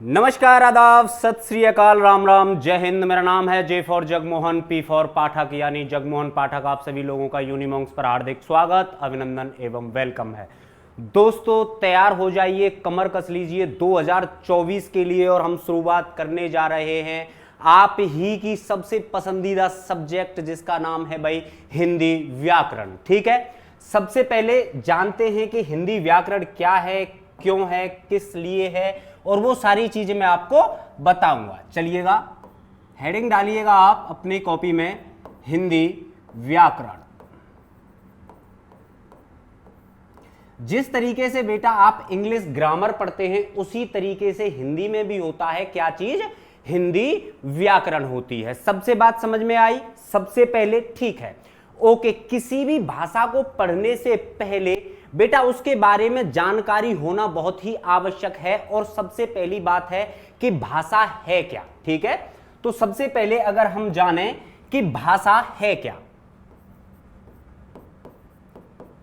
नमस्कार, आदाब, सत श्री अकाल, राम राम, जय हिंद। मेरा नाम है J for Jagmohan, P for Pathak यानी जगमोहन पाठक। आप सभी लोगों का यूनिमॉन्क्स पर हार्दिक स्वागत, अभिनंदन एवं वेलकम है। दोस्तों तैयार हो जाइए, कमर कस लीजिए 2024 के लिए और हम शुरुआत करने जा रहे हैं आप ही की सबसे पसंदीदा सब्जेक्ट जिसका नाम है भाई हिंदी व्याकरण। ठीक है, सबसे पहले जानते हैं कि हिंदी व्याकरण क्या है, क्यों है, किस लिए है और वो सारी चीजें मैं आपको बताऊंगा। चलिएगा, हेडिंग डालिएगा आप अपनी कॉपी में, हिंदी व्याकरण। जिस तरीके से बेटा आप इंग्लिश ग्रामर पढ़ते हैं उसी तरीके से हिंदी में भी होता है क्या चीज, हिंदी व्याकरण होती है। सबसे बात समझ में आई? सबसे पहले ठीक है, ओके। किसी भी भाषा को पढ़ने से पहले बेटा उसके बारे में जानकारी होना बहुत ही आवश्यक है। और सबसे पहली बात है कि भाषा है क्या। ठीक है, तो सबसे पहले अगर हम जानें कि भाषा है क्या,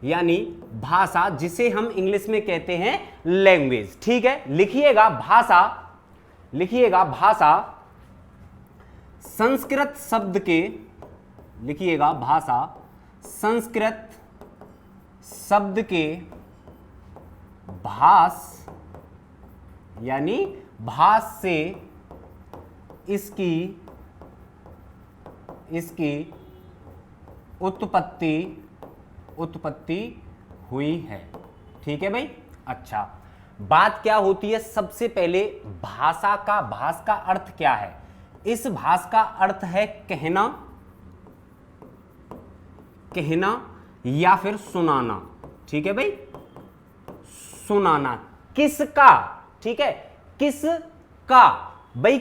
यानी भाषा जिसे हम इंग्लिश में कहते हैं लैंग्वेज। ठीक है, लिखिएगा भाषा, लिखिएगा भाषा संस्कृत शब्द के, लिखिएगा भाषा संस्कृत शब्द के भाष यानी भाष से इसकी उत्पत्ति हुई है। ठीक है भाई। अच्छा, बात क्या होती है? सबसे पहले भाषा का, भाष का अर्थ क्या है? इस भाष का अर्थ है कहना, कहना या फिर सुनाना। ठीक है भाई, सुनाना। किसका? ठीक है, किसका भाई?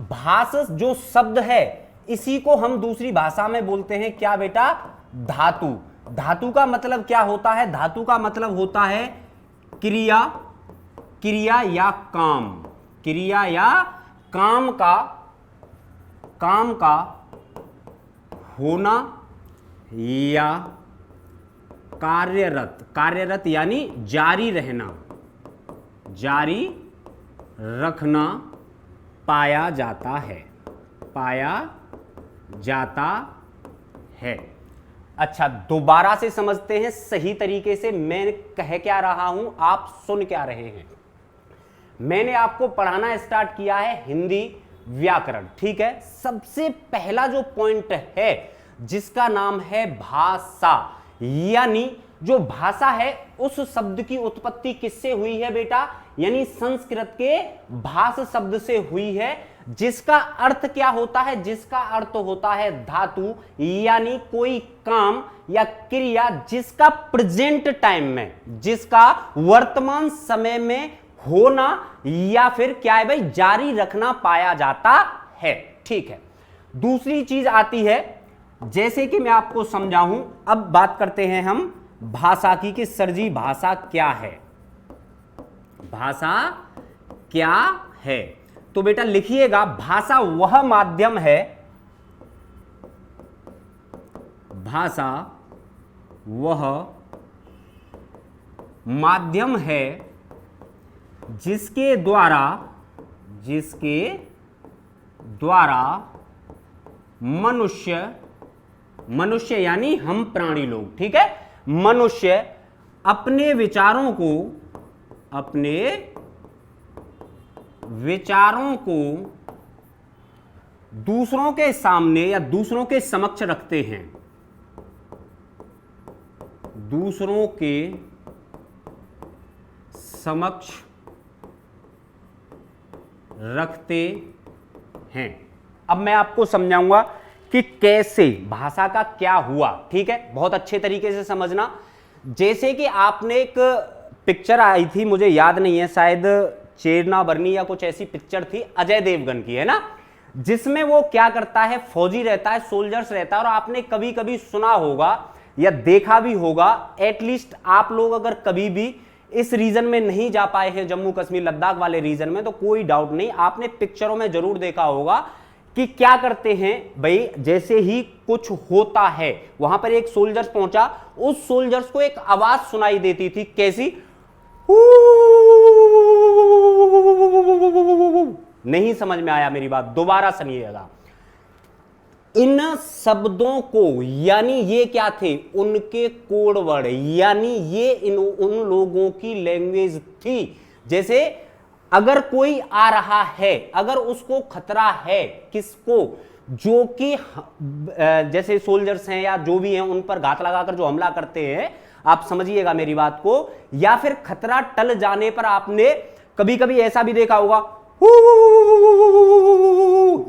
भाष जो शब्द है इसी को हम दूसरी भाषा में बोलते हैं क्या बेटा? धातु। धातु का मतलब क्या होता है? धातु का मतलब होता है क्रिया, क्रिया या काम, क्रिया या काम का होना या कार्यरत, कार्यरत यानी जारी रहना, जारी रखना पाया जाता है, पाया जाता है। अच्छा, दोबारा से समझते हैं सही तरीके से मैं कह क्या रहा हूं, आप सुन क्या रहे हैं। मैंने आपको पढ़ाना स्टार्ट किया है हिंदी व्याकरण। ठीक है, सबसे पहला जो पॉइंट है जिसका नाम है भाषा, यानी जो भाषा है उस शब्द की उत्पत्ति किससे हुई है बेटा? यानी संस्कृत के भाष शब्द से हुई है, जिसका अर्थ क्या होता है? जिसका अर्थ होता है धातु, यानी कोई काम या क्रिया जिसका प्रेजेंट टाइम में, जिसका वर्तमान समय में होना या फिर क्या है भाई, जारी रखना पाया जाता है। ठीक है, दूसरी चीज आती है, जैसे कि मैं आपको समझाऊं। अब बात करते हैं हम भाषा की कि सर जी भाषा क्या है, भाषा क्या है? तो बेटा लिखिएगा भाषा वह माध्यम है, भाषा वह माध्यम है जिसके द्वारा मनुष्य यानी हम प्राणी लोग, ठीक है, मनुष्य अपने विचारों को दूसरों के सामने या दूसरों के समक्ष रखते हैं, दूसरों के समक्ष रखते हैं। अब मैं आपको समझाऊंगा कि कैसे भाषा का क्या हुआ। ठीक है, बहुत अच्छे तरीके से समझना। जैसे कि आपने एक पिक्चर आई थी, मुझे याद नहीं है, शायद चेरना बरनी या कुछ ऐसी पिक्चर थी, अजय देवगन की, है ना, जिसमें वो क्या करता है, फौजी रहता है, सोल्जर्स रहता है। और आपने कभी कभी सुना होगा या देखा भी होगा, एटलीस्ट आप लोग अगर कभी भी इस रीजन में नहीं जा पाए हैं, जम्मू कश्मीर लद्दाख वाले रीजन में, तो कोई डाउट नहीं, आपने पिक्चरों में जरूर देखा होगा कि क्या करते हैं भाई, जैसे ही कुछ होता है वहां पर एक सोल्जर्स पहुंचा, उस सोल्जर्स को एक आवाज सुनाई देती थी, कैसी, नहीं समझ में आया मेरी बात, दोबारा सुनिएगा। इन शब्दों को, यानी ये क्या थे, उनके कोड वर्ड, यानी ये उन लोगों की लैंग्वेज थी। जैसे अगर कोई आ रहा है, अगर उसको खतरा है, किसको, जो कि जैसे सोल्जर्स हैं या जो भी हैं उन पर घात लगाकर जो हमला करते हैं, आप समझिएगा मेरी बात को, या फिर खतरा टल जाने पर आपने कभी कभी ऐसा भी देखा होगा,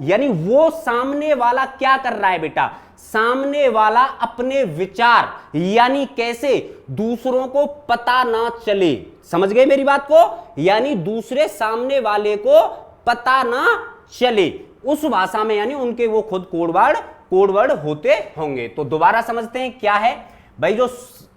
यानी वो सामने वाला क्या कर रहा है बेटा, सामने वाला अपने विचार, यानी कैसे दूसरों को पता ना चले, समझ गए मेरी बात को, यानी दूसरे सामने वाले को पता ना चले, उस भाषा में, यानी उनके वो खुद कोड वर्ड होते होंगे। तो दोबारा समझते हैं क्या है भाई, जो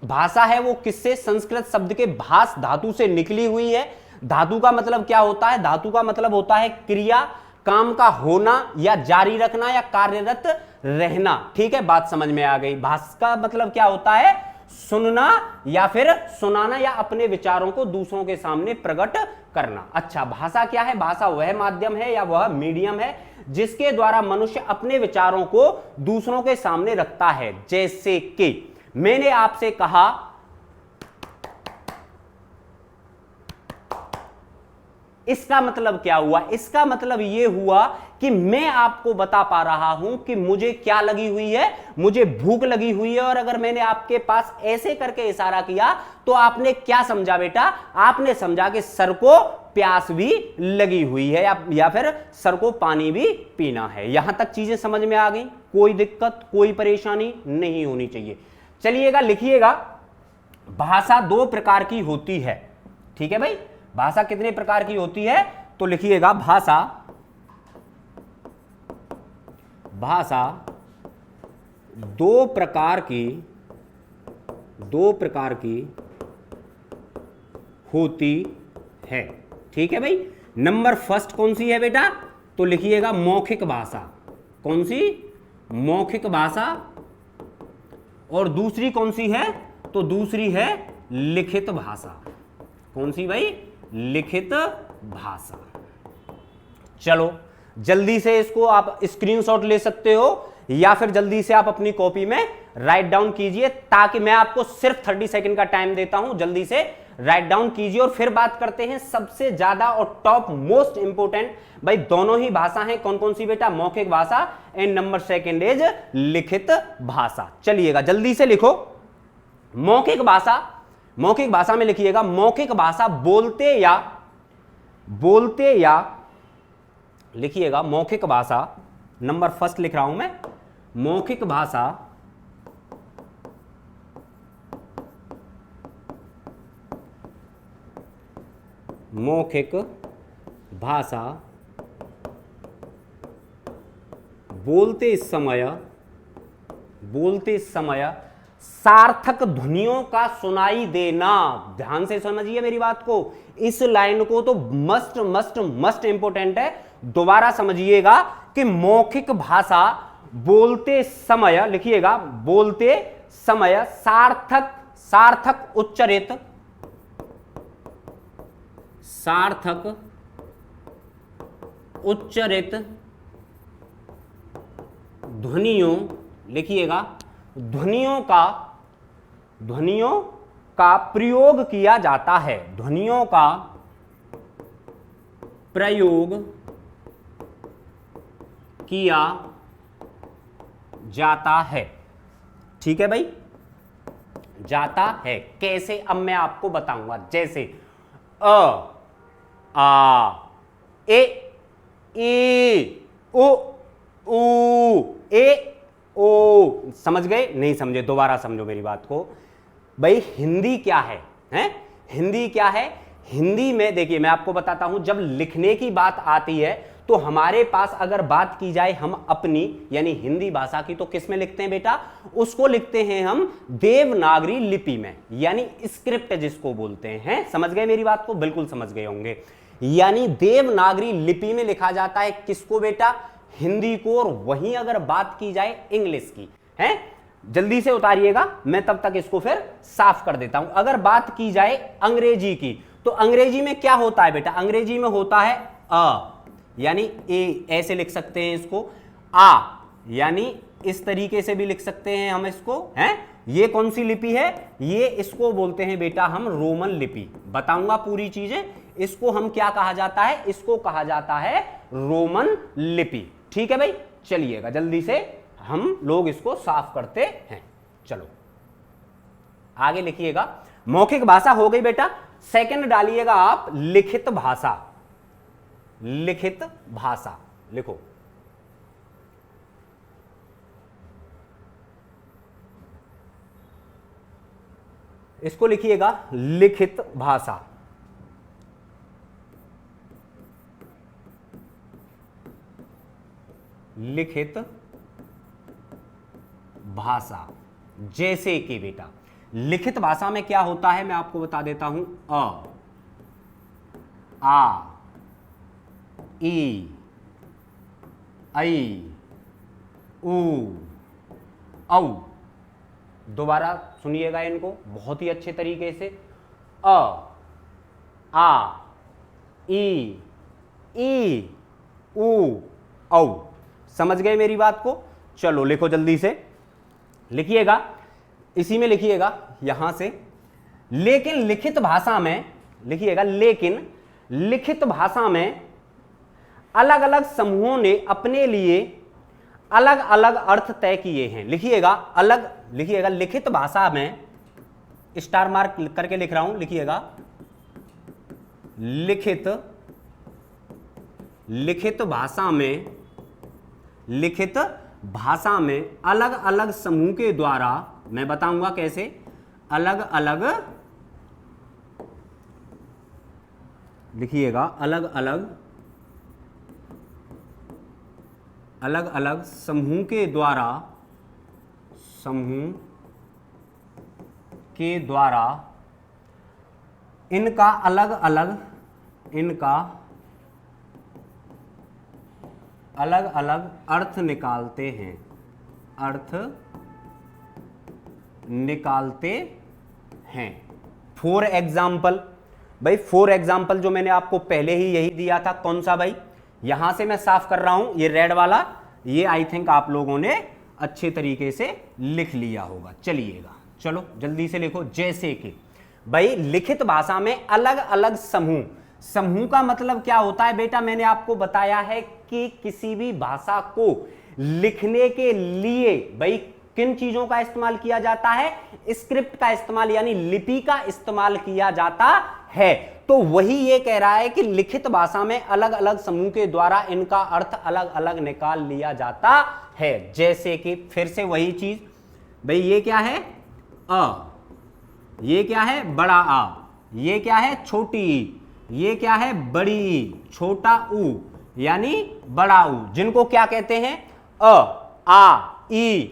भाषा है वो किससे, संस्कृत शब्द के भास धातु से निकली हुई है। धातु का मतलब क्या होता है, धातु का मतलब होता है क्रिया, काम का होना या जारी रखना या कार्यरत रहना। ठीक है, बात समझ में आ गई। भाषा का मतलब क्या होता है, सुनना या फिर सुनाना या अपने विचारों को दूसरों के सामने प्रकट करना। अच्छा, भाषा क्या है, भाषा वह माध्यम है या वह मीडियम है जिसके द्वारा मनुष्य अपने विचारों को दूसरों के सामने रखता है। जैसे कि मैंने आपसे कहा, इसका मतलब क्या हुआ, इसका मतलब यह हुआ कि मैं आपको बता पा रहा हूं कि मुझे क्या लगी हुई है, मुझे भूख लगी हुई है, और अगर मैंने आपके पास ऐसे करके इशारा किया तो आपने क्या समझा बेटा, आपने समझा कि सर को प्यास भी लगी हुई है या फिर सर को पानी भी पीना है। यहां तक चीजें समझ में आ गई, कोई दिक्कत कोई परेशानी नहीं होनी चाहिए। चलिएगा, लिखिएगा, भाषा दो प्रकार की होती है। ठीक है भाई, भाषा कितने प्रकार की होती है, तो लिखिएगा, भाषा दो प्रकार की होती है। ठीक है भाई, नंबर फर्स्ट कौन सी है बेटा, तो लिखिएगा मौखिक भाषा। कौन सी, मौखिक भाषा। और दूसरी कौन सी है, तो दूसरी है लिखित भाषा। कौन सी भाई, लिखित भाषा। चलो जल्दी से इसको आप स्क्रीनशॉट ले सकते हो या फिर जल्दी से आप अपनी कॉपी में राइट डाउन कीजिए, ताकि मैं आपको सिर्फ 30 सेकंड का टाइम देता हूं, जल्दी से राइट डाउन कीजिए। और फिर बात करते हैं सबसे ज्यादा और टॉप मोस्ट इंपोर्टेंट, भाई दोनों ही भाषा है, कौन कौन सी बेटा, मौखिक भाषा एंड नंबर सेकंड इज लिखित भाषा। चलिएगा जल्दी से लिखो, मौखिक भाषा। मौखिक भाषा में लिखिएगा, मौखिक भाषा बोलते या लिखिएगा, मौखिक भाषा, नंबर फर्स्ट लिख रहा हूं मैं, मौखिक भाषा बोलते समय सार्थक ध्वनियों का सुनाई देना। ध्यान से समझिए मेरी बात को, इस लाइन को तो मस्ट इंपोर्टेंट है, दोबारा समझिएगा कि मौखिक भाषा बोलते समय, लिखिएगा बोलते समय सार्थक उच्चरित ध्वनियों, लिखिएगा ध्वनियों का प्रयोग किया जाता है। ध्वनियों का प्रयोग किया जाता है। ठीक है भाई, जाता है कैसे, अब मैं आपको बताऊंगा। जैसे अ, आ, ए, ई, उ, ए, ओ। समझ गए, नहीं समझे, दोबारा समझो मेरी बात को। भाई हिंदी क्या है, हिंदी क्या है, हिंदी में देखिए मैं आपको बताता हूं, जब लिखने की बात आती है तो हमारे पास अगर बात की जाए हम अपनी यानी हिंदी भाषा की, तो किस में लिखते हैं बेटा, उसको लिखते हैं हम देवनागरी लिपि में, यानी स्क्रिप्ट जिसको बोलते हैं। समझ गए मेरी बात को, बिल्कुल समझ गए होंगे। यानी देवनागरी लिपि में लिखा जाता है किसको बेटा, हिंदी को। और वहीं अगर बात की जाए इंग्लिश की, है, जल्दी से उतारिएगा, मैं तब तक इसको फिर साफ कर देता हूं। अगर बात की जाए अंग्रेजी की, तो अंग्रेजी में क्या होता है बेटा, अंग्रेजी में होता है अ, यानी ए, ऐसे लिख सकते हैं इसको। आ यानी इस तरीके से भी लिख सकते हैं हम इसको, हैं। ये कौन सी लिपि है? ये इसको बोलते हैं बेटा हम रोमन लिपि। बताऊंगा पूरी चीजें। इसको हम क्या कहा जाता है? इसको कहा जाता है रोमन लिपि। ठीक है भाई, चलिएगा जल्दी से हम लोग इसको साफ करते हैं। चलो आगे लिखिएगा। मौखिक भाषा हो गई बेटा। सेकंड डालिएगा आप लिखित भाषा। लिखित भाषा लिखो। इसको लिखिएगा लिखित भाषा। लिखित भाषा जैसे कि बेटा लिखित भाषा में क्या होता है मैं आपको बता देता हूं। अ, आ, ई, ऐ, ऊ, औ। दोबारा सुनिएगा इनको बहुत ही अच्छे तरीके से। अ, आ, ई, ऊ, औ। समझ गए मेरी बात को? चलो लिखो जल्दी से, लिखिएगा इसी में लिखिएगा यहां से। लेकिन लिखित भाषा में लिखिएगा, लेकिन लिखित भाषा में अलग अलग समूहों ने अपने लिए अलग अलग अर्थ तय किए हैं। लिखिएगा अलग, लिखिएगा लिखित भाषा में, स्टार मार्क करके लिख रहा हूं, लिखिएगा लिखित, लिखित भाषा में, लिखित भाषा में अलग अलग समूह के द्वारा, मैं बताऊंगा कैसे, अलग अलग, लिखिएगा अलग अलग, अलग अलग समूह के द्वारा, समूह के द्वारा इनका अलग अलग, इनका अलग अलग अर्थ निकालते हैं, अर्थ निकालते हैं। फॉर एग्जाम्पल, भाई फॉर एग्जाम्पल जो मैंने आपको पहले ही यही दिया था, कौन सा भाई? यहां से मैं साफ कर रहा हूं, ये रेड वाला, ये आई थिंक आप लोगों ने अच्छे तरीके से लिख लिया होगा। चलिएगा चलो जल्दी से लिखो। जैसे कि भाई लिखित भाषा में अलग अलग समूह, समूह का मतलब क्या होता है बेटा? मैंने आपको बताया है कि किसी भी भाषा को लिखने के लिए भाई किन चीजों का इस्तेमाल किया जाता है? स्क्रिप्ट का इस्तेमाल यानी लिपि का इस्तेमाल किया जाता है। तो वही ये कह रहा है कि लिखित भाषा में अलग अलग समूह के द्वारा इनका अर्थ अलग अलग निकाल लिया जाता है। जैसे कि फिर से वही चीज, भाई ये क्या है? अ, ये क्या है? बड़ा आ, ये क्या है? छोटी ई, ये क्या है? बड़ी ई, छोटा ऊ यानी बड़ा ऊ, जिनको क्या कहते हैं? अ, आ, ई,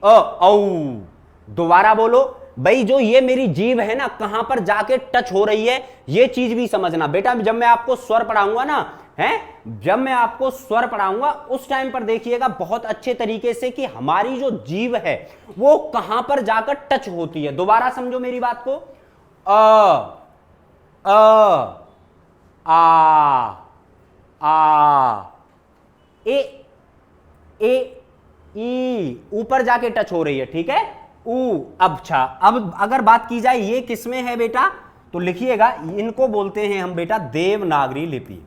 औ। दोबारा बोलो भाई, जो ये मेरी जीभ है ना, कहां पर जाके टच हो रही है, ये चीज भी समझना बेटा। जब मैं आपको स्वर पढ़ाऊंगा ना, हैं, जब मैं आपको स्वर पढ़ाऊंगा उस टाइम पर देखिएगा बहुत अच्छे तरीके से कि हमारी जो जीभ है वो कहां पर जाकर टच होती है। दोबारा समझो मेरी बात को। अ, आ, ए, ई, ऊपर जाके टच हो रही है, ठीक है? ऊ। अच्छा, अब अगर बात की जाए ये किसमें है बेटा, तो लिखिएगा इनको बोलते हैं हम बेटा देवनागरी लिपि।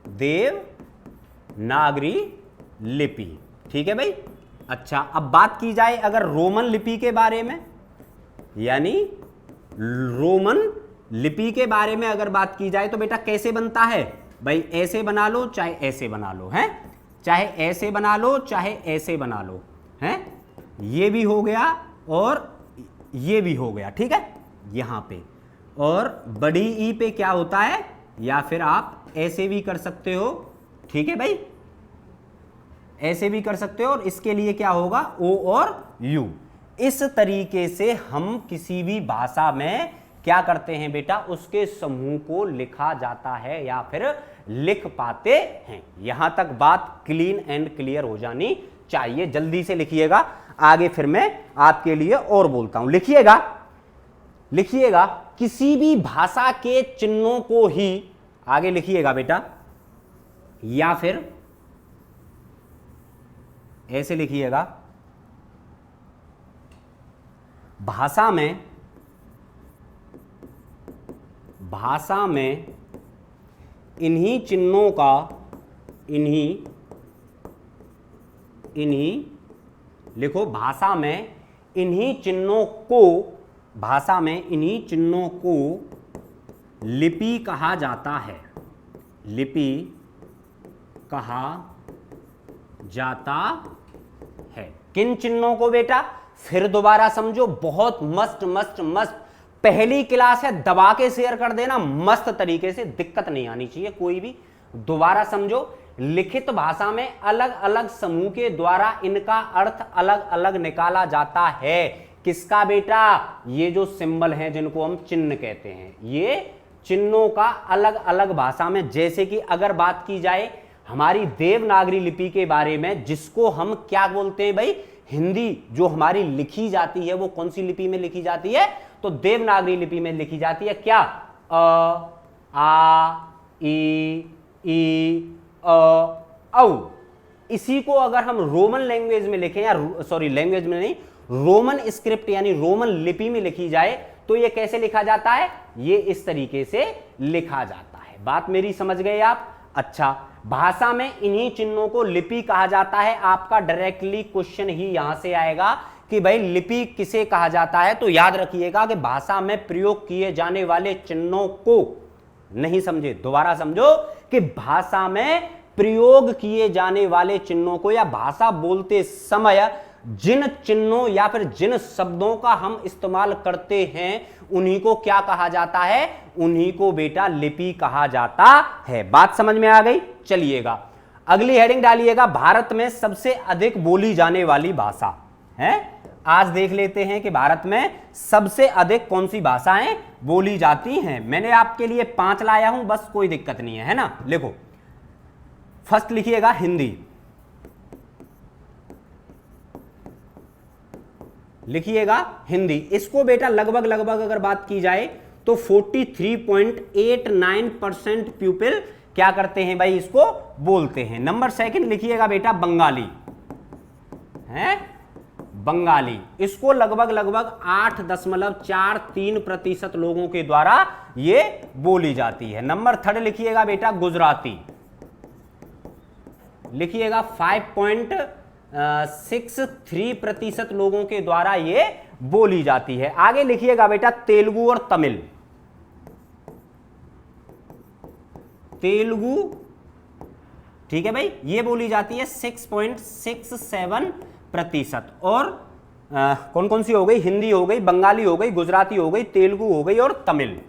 देवनागरी लिपि, ठीक है भाई? अच्छा, अब बात की जाए अगर रोमन लिपि के बारे में, यानी रोमन लिपि के बारे में अगर बात की जाए तो बेटा कैसे बनता है भाई? ऐसे बना लो चाहे ऐसे बना लो, हैं, चाहे ऐसे बना लो चाहे ऐसे बना लो, हैं। ये भी हो गया और ये भी हो गया, ठीक है, यहां पे। और बड़ी ई पे क्या होता है, या फिर आप ऐसे भी कर सकते हो, ठीक है भाई, ऐसे भी कर सकते हो। और इसके लिए क्या होगा? ओ और यू। इस तरीके से हम किसी भी भाषा में क्या करते हैं बेटा? उसके समूह को लिखा जाता है या फिर लिख पाते हैं। यहां तक बात क्लीन एंड क्लियर हो जानी चाहिए। जल्दी से लिखिएगा, आगे फिर मैं आपके लिए और बोलता हूं। लिखिएगा, लिखिएगा किसी भी भाषा के चिन्हों को ही, आगे लिखिएगा बेटा, या फिर ऐसे लिखिएगा, भाषा में इन्हीं चिन्हों का इन्हीं लिखो, भाषा में इन्हीं चिन्हों को लिपि कहा जाता है। लिपि कहा जाता है। किन चिन्हों को बेटा? फिर दोबारा समझो, बहुत मस्त मस्त मस्त पहली क्लास है, दबा के शेयर कर देना मस्त तरीके से, दिक्कत नहीं आनी चाहिए कोई भी। दोबारा समझो, लिखित भाषा में अलग अलग समूह के द्वारा इनका अर्थ अलग अलग निकाला जाता है। किसका बेटा? ये जो सिंबल हैं जिनको हम चिन्ह कहते हैं, ये चिन्हों का अलग अलग भाषा में, जैसे कि अगर बात की जाए हमारी देवनागरी लिपि के बारे में, जिसको हम क्या बोलते हैं भाई? हिंदी जो हमारी लिखी जाती है वो कौन सी लिपि में लिखी जाती है? तो देवनागरी लिपि में लिखी जाती है। क्या? अ, आ, ई, औ। इसी को अगर हम रोमन लैंग्वेज में लिखें, या सॉरी लैंग्वेज में नहीं, रोमन स्क्रिप्ट यानी रोमन लिपि में लिखी जाए तो ये कैसे लिखा जाता है? ये इस तरीके से लिखा जाता है। बात मेरी समझ गए आप? अच्छा, भाषा में इन्हीं चिन्हों को लिपि कहा जाता है। आपका डायरेक्टली क्वेश्चन ही यहां से आएगा कि भाई लिपि किसे कहा जाता है। तो याद रखिएगा कि भाषा में प्रयोग किए जाने वाले चिन्हों को, नहीं समझे दोबारा समझो, कि भाषा में प्रयोग किए जाने वाले चिन्हों को, या भाषा बोलते समय जिन चिन्हों या फिर जिन शब्दों का हम इस्तेमाल करते हैं उन्हीं को क्या कहा जाता है? उन्हीं को बेटा लिपि कहा जाता है। बात समझ में आ गई? चलिएगा अगली हेडिंग डालिएगा, भारत में सबसे अधिक बोली जाने वाली भाषा है। आज देख लेते हैं कि भारत में सबसे अधिक कौन सी भाषाएं बोली जाती हैं। मैंने आपके लिए 5 लाया हूं, बस कोई दिक्कत नहीं है ना। लिखो, फर्स्ट लिखिएगा हिंदी, लिखिएगा हिंदी। इसको बेटा लगभग लगभग अगर बात की जाए तो 43.89% पीपल क्या करते हैं भाई? इसको बोलते हैं। नंबर सेकंड लिखिएगा बेटा बंगाली है, बंगाली। इसको लगभग लगभग 8.43% लोगों के द्वारा ये बोली जाती है। नंबर थर्ड लिखिएगा बेटा गुजराती, लिखिएगा 5.63% लोगों के द्वारा ये बोली जाती है। आगे लिखिएगा बेटा तेलुगु और तमिल, तेलुगु, ठीक है भाई, ये बोली जाती है 6.67%। और कौन कौन सी हो गई? हिंदी हो गई, बंगाली हो गई, गुजराती हो गई, तेलुगु हो गई और तमिल।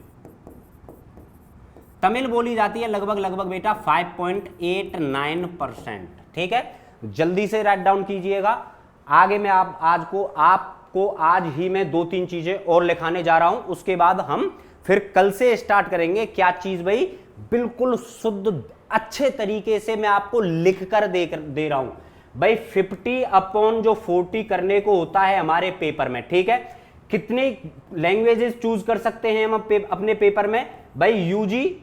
तमिल बोली जाती है लगभग लगभग बेटा 5.89%। ठीक है, जल्दी से राइट डाउन कीजिएगा। आगे मैं आपको आज ही मैं 2-3 चीजें और लिखाने जा रहा हूं, उसके बाद हम फिर कल से स्टार्ट करेंगे। क्या चीज भाई? बिल्कुल शुद्ध अच्छे तरीके से मैं आपको लिख कर दे रहा हूं भाई। 50/40 करने को होता है हमारे पेपर में। ठीक है, कितनी लैंग्वेजेस चूज कर सकते हैं हम अपने पेपर में भाई? यूजी,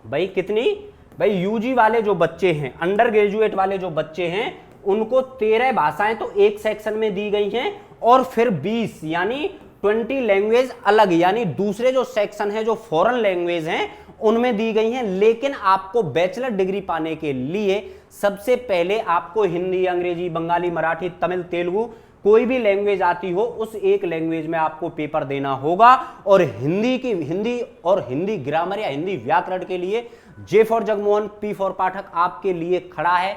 भाई कितनी? भाई यूजी वाले जो बच्चे हैं, अंडर ग्रेजुएट वाले जो बच्चे हैं, उनको 13 भाषाएं तो एक सेक्शन में दी गई हैं, और फिर 20 यानी 20 लैंग्वेज अलग, यानी दूसरे जो सेक्शन है जो फॉरेन लैंग्वेज हैं उनमें दी गई हैं। लेकिन आपको बैचलर डिग्री पाने के लिए सबसे पहले आपको हिंदी, अंग्रेजी, बंगाली, मराठी, तमिल, तेलुगु, कोई भी लैंग्वेज आती हो उस एक लैंग्वेज में आपको पेपर देना होगा। और हिंदी ग्रामर या हिंदी व्याकरण के लिए J for Jagmohan, P for Pathak आपके लिए खड़ा है।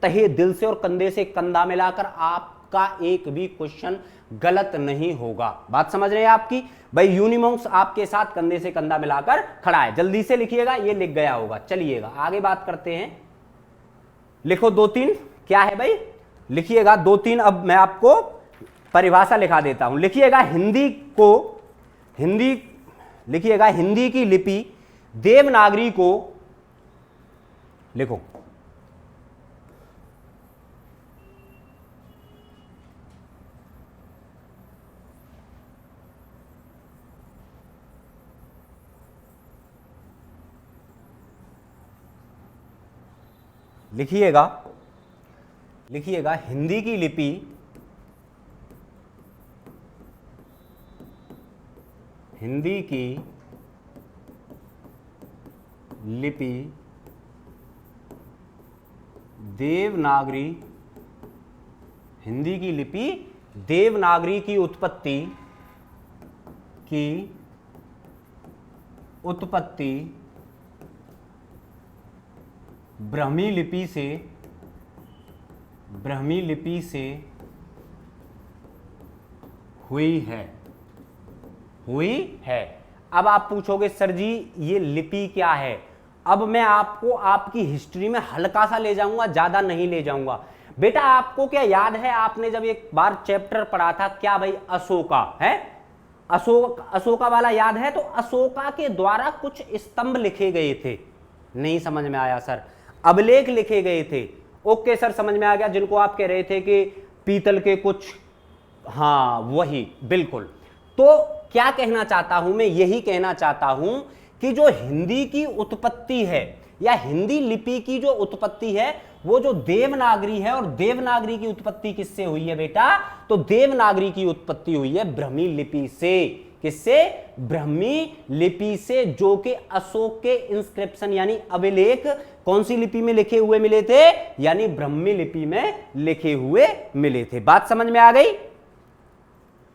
तहे दिल से और कंधे से कंधा मिलाकर आपका एक भी क्वेश्चन गलत नहीं होगा। बात समझ रहे हैं आपकी? भाई यूनिमॉन्क्स आपके साथ कंधे से कंधा मिलाकर खड़ा है। जल्दी से लिखिएगा, ये लिख गया होगा। चलिएगा आगे बात करते हैं। लिखो 2-3 क्या है भाई? लिखिएगा 2-3। अब मैं आपको परिभाषा लिखा देता हूं। लिखिएगा लिखिएगा हिंदी की लिपि देवनागरी को, लिखो लिखिएगा, लिखिएगा हिंदी की लिपि हिंदी की लिपि देवनागरी, हिंदी की लिपि देवनागरी की उत्पत्ति ब्राह्मी लिपि से हुई है। अब आप पूछोगे सर जी ये लिपि क्या है? अब मैं आपको आपकी हिस्ट्री में हल्का सा ले जाऊंगा, ज्यादा नहीं ले जाऊंगा। बेटा आपको क्या याद है, आपने जब एक बार चैप्टर पढ़ा था क्या भाई, अशोका है, अशोका वाला याद है? तो अशोका के द्वारा कुछ स्तंभ लिखे गए थे, नहीं समझ में आया सर? अभिलेख लिखे गए थे। ओके सर समझ में आ गया, जिनको आप कह रहे थे कि पीतल के कुछ, हाँ वही बिल्कुल। तो क्या कहना चाहता हूं मैं, यही कहना चाहता हूं कि जो हिंदी की उत्पत्ति है या हिंदी लिपि की जो उत्पत्ति है वो जो देवनागरी है, और देवनागरी की उत्पत्ति किससे हुई है बेटा? तो देवनागरी की उत्पत्ति हुई है ब्राह्मी लिपि से। किससे? ब्राह्मी लिपि से, जो कि अशोक के इंस्क्रिप्शन यानी अभिलेख कौन सी लिपि में लिखे हुए मिले थे? यानी ब्राह्मी लिपि में लिखे हुए मिले थे। बात समझ में आ गई?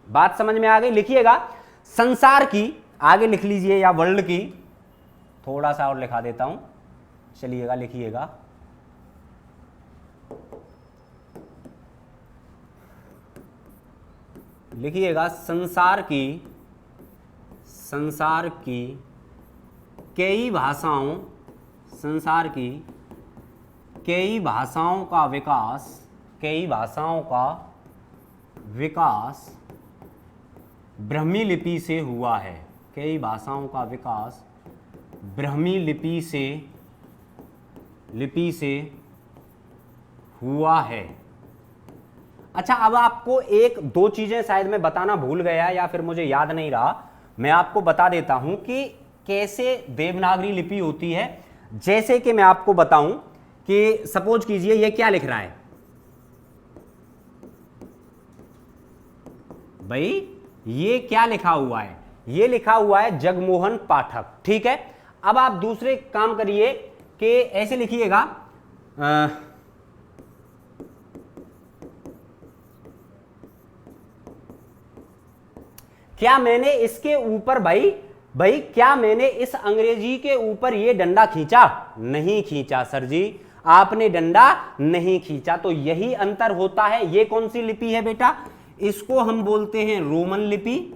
बात समझ में आ गई? लिखिएगा संसार की, आगे लिख लीजिए, या वर्ल्ड की, थोड़ा सा और लिखा देता हूं, चलिएगा लिखिएगा लिखिएगा संसार की कई भाषाओं, संसार की कई भाषाओं का विकास ब्राह्मी लिपि से हुआ है। कई भाषाओं का विकास ब्राह्मी लिपि से हुआ है। अच्छा, अब आपको एक दो चीजें शायद मैं बताना भूल गया या फिर मुझे याद नहीं रहा, मैं आपको बता देता हूं कि कैसे देवनागरी लिपि होती है। जैसे कि मैं आपको बताऊं कि सपोज कीजिए ये क्या लिख रहा है भाई, ये क्या लिखा हुआ है? ये लिखा हुआ है जगमोहन पाठक, ठीक है। अब आप दूसरे काम करिए कि ऐसे लिखिएगा, क्या मैंने इसके ऊपर भाई क्या मैंने इस अंग्रेजी के ऊपर ये डंडा खींचा? नहीं खींचा सर जी, आपने डंडा नहीं खींचा। तो यही अंतर होता है। ये कौन सी लिपि है बेटा? इसको हम बोलते हैं रोमन लिपि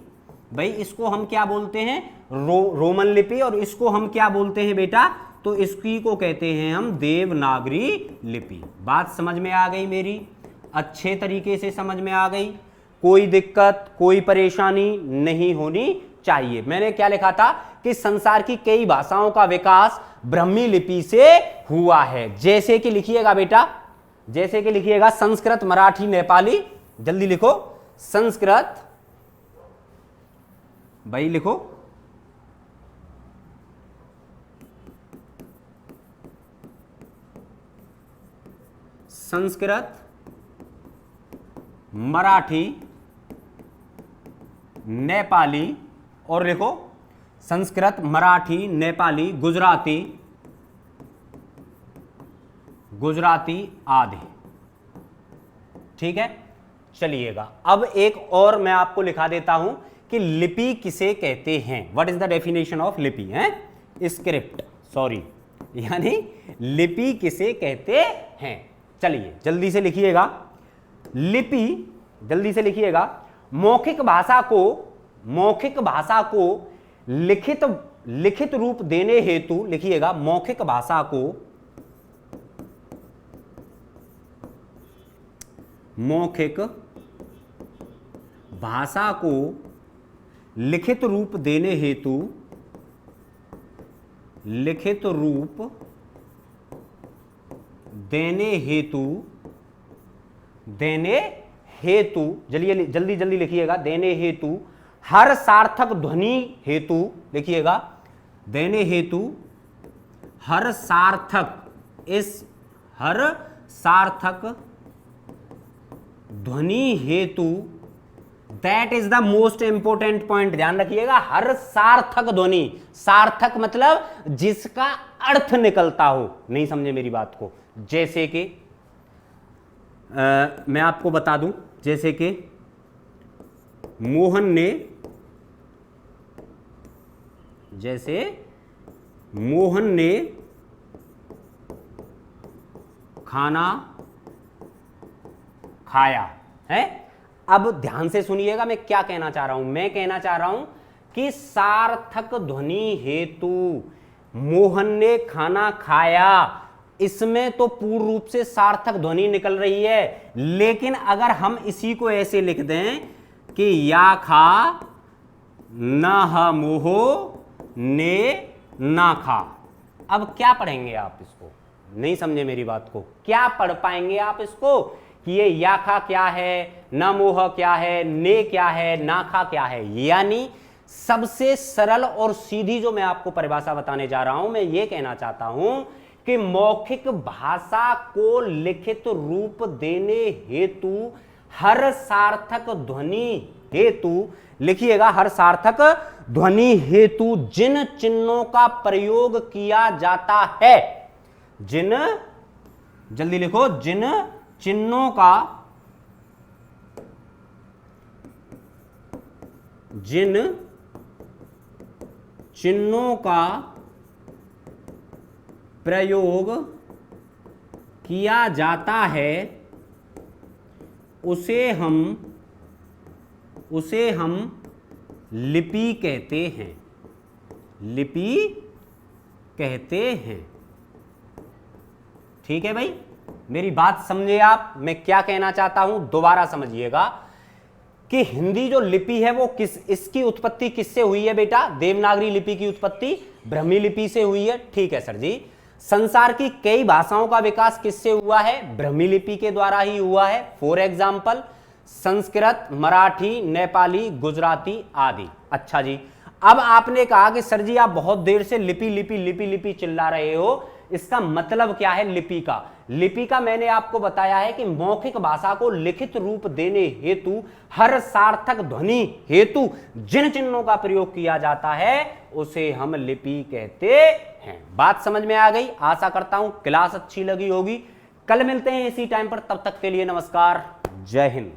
भाई, इसको हम क्या बोलते हैं? रोमन लिपि। और इसको हम क्या बोलते हैं बेटा? तो इसकी को कहते हैं हम देवनागरी लिपि। बात समझ में आ गई मेरी? अच्छे तरीके से समझ में आ गई? कोई दिक्कत, कोई परेशानी नहीं होनी चाहिए। मैंने क्या लिखा था कि संसार की कई भाषाओं का विकास ब्राह्मी लिपि से हुआ है। जैसे कि लिखिएगा बेटा, जैसे कि लिखिएगा संस्कृत, मराठी, नेपाली, जल्दी लिखो। संस्कृत भाई लिखो, संस्कृत, मराठी, नेपाली, और लिखो संस्कृत, मराठी, नेपाली, गुजराती आदि, ठीक है। चलिएगा अब एक और मैं आपको लिखा देता हूं कि लिपि किसे कहते हैं। What is the definition of लिपि? है स्क्रिप्ट, सॉरी, यानी लिपि किसे कहते हैं। चलिए जल्दी से लिखिएगा। लिपि, जल्दी से लिखिएगा, मौखिक भाषा को लिखित रूप देने हेतु, लिखिएगा मौखिक भाषा को लिखित रूप देने हेतु जल्दी जल्दी लिखिएगा, देने हेतु, हर सार्थक ध्वनि हेतु, लिखिएगा देने हेतु, हर सार्थक, इस हर सार्थक ध्वनि हेतु, that is the most important point, ध्यान रखिएगा। हर सार्थक ध्वनि, सार्थक मतलब जिसका अर्थ निकलता हो, नहीं समझे मेरी बात को। जैसे कि मैं आपको बता दूं, जैसे कि मोहन ने, जैसे मोहन ने खाना खाया है। अब ध्यान से सुनिएगा मैं क्या कहना चाह रहा हूं। मैं कहना चाह रहा हूं कि सार्थक ध्वनि हेतु मोहन ने खाना खाया, इसमें तो पूर्ण रूप से सार्थक ध्वनि निकल रही है। लेकिन अगर हम इसी को ऐसे लिख दें कि या खा न ह मोहो ने ना खा, अब क्या पढ़ेंगे आप इसको? नहीं समझे मेरी बात को। क्या पढ़ पाएंगे आप इसको कि ये या खा क्या है, न मोह क्या है, ने क्या है, ना खा क्या है? यानी सबसे सरल और सीधी जो मैं आपको परिभाषा बताने जा रहा हूं, मैं ये कहना चाहता हूं कि मौखिक भाषा को लिखित रूप देने हेतु हर सार्थक ध्वनि हेतु, लिखिएगा, हर सार्थक ध्वनि हेतु जिन चिन्हों का प्रयोग किया जाता है, जिन, जल्दी लिखो, जिन चिन्हों का, जिन चिन्हों का प्रयोग किया जाता है उसे हम लिपि कहते हैं, लिपि कहते हैं। ठीक है भाई, मेरी बात समझे आप? मैं क्या कहना चाहता हूं दोबारा समझिएगा कि हिंदी जो लिपि है वो इसकी उत्पत्ति किससे हुई है बेटा? देवनागरी लिपि की उत्पत्ति ब्राह्मी लिपि से हुई है। ठीक है सर जी। संसार की कई भाषाओं का विकास किससे हुआ है? ब्राह्मी लिपि के द्वारा ही हुआ है। फॉर एग्जाम्पल संस्कृत, मराठी, नेपाली, गुजराती आदि। अच्छा जी, अब आपने कहा कि सर जी आप बहुत देर से लिपि लिपि लिपि लिपि चिल्ला रहे हो, इसका मतलब क्या है लिपि का? लिपि का मैंने आपको बताया है कि मौखिक भाषा को लिखित रूप देने हेतु हर सार्थक ध्वनि हेतु जिन चिन्हों का प्रयोग किया जाता है उसे हम लिपि कहते हैं। बात समझ में आ गई? आशा करता हूं क्लास अच्छी लगी होगी। कल मिलते हैं इसी टाइम पर, तब तक के लिए नमस्कार, जय हिंद।